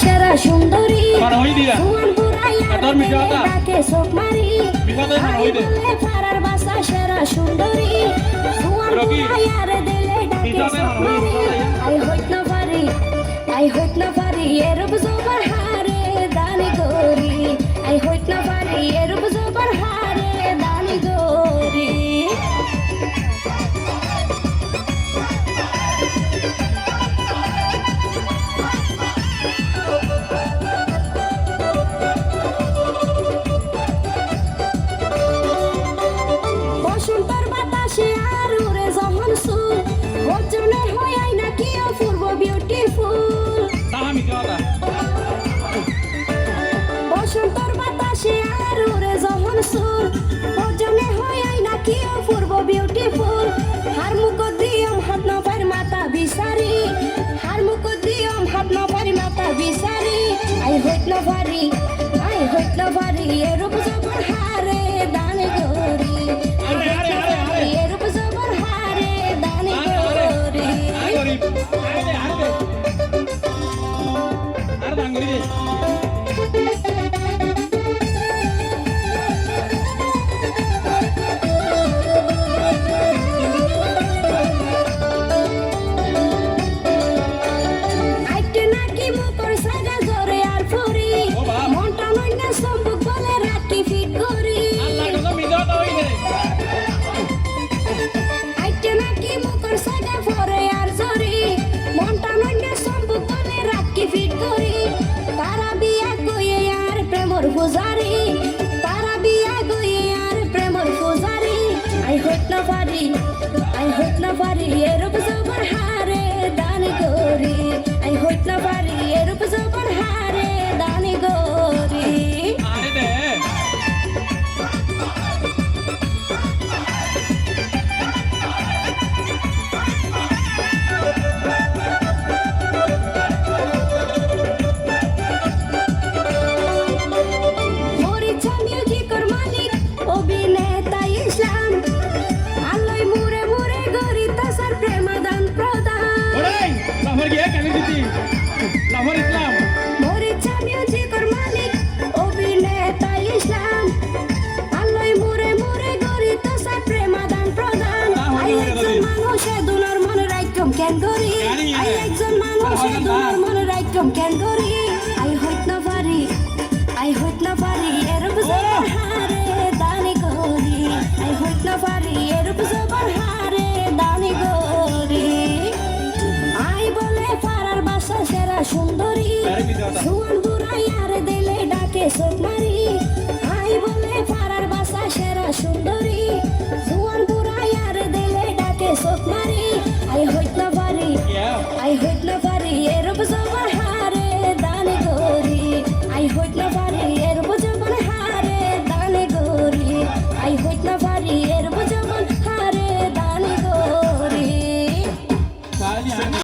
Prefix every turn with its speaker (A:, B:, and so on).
A: সেরা সুন্দরী সুয়ান বুড়াইয়া ডাকে চোখ মারি আই বলে ফারার বাসা সেরা সুন্দরী সুয়ান বুড়াইয়া দিলে ডাকে চোখ মারি আই হইত না পারি এরব জবার হারে দানি গরি আই হইত না পারি এরব জবার হারে দানি গরি বসন্তের বাতাসে আর উড়ে যখন সুর ওজনের হয় না কি অপূর্ব বিউটিফুল বসন্তের বাতাসে আর উড়ে যখন সুর ওজনে হয় না কি অপূর্ব বিউটিফুল হার মুখ দিয়ম হাত না পার মাথা বিচারি হার মুখ দিয়ম হাত না পার মাথা বিচারি আই হইত না পারি এরূপ জবর হারে দানে গরি এরূপ জবর হারে দানে গরি আইতে নাকি মুখর সাজা জরে আর ফুরি মনটা নইনা সম্ভব বলে রাখি ফিট করি আইতে নাকি মুখর সাজা ফরে আর জরি মনটা নইনা সম্ভব বলে রাখি ফিট করি তারা বিয়া কইয়ে আর প্রেমর পূজারি তারা বিয়া কইয়ে আর প্রেমর পূজারি আই হইত না পারি এরূপ জবর হারে দানি গরি আই হইত না পারি এরূপ জবর হারে দানি গরি মরিচা মিউজিকের মালিক অভিনেতা ইসলাম আল্লাহ মুরে মুরে গরি তাসার প্রেমাদান প্রদান মরিচা মিউজিকের মালিক অভিনেতা ইসলাম আল্লাহ মুরে মুরে গরি তাসার প্রেমাদান প্রদান আই একজন মানুষে দুনার মনে রাখম কেন গরি আই একজন মানুষে দুনার মনে রাখম কেন গরি আই হইত না পারি এরূপ জবর হারে দানি গরি আই হইত না পারি এরূপ জবর হারে দানি গরি আই বলে পারার বাসা সেরা সুন্দরী সুয়ান বুড়াইয়ার দিলে ডাকে চোখ মারি আই বলে পারার বাসা সেরা সুন্দরী সুয়ান বুড়াইয়ার দিলে ডাকে চোখ মারি আই হইত না পারি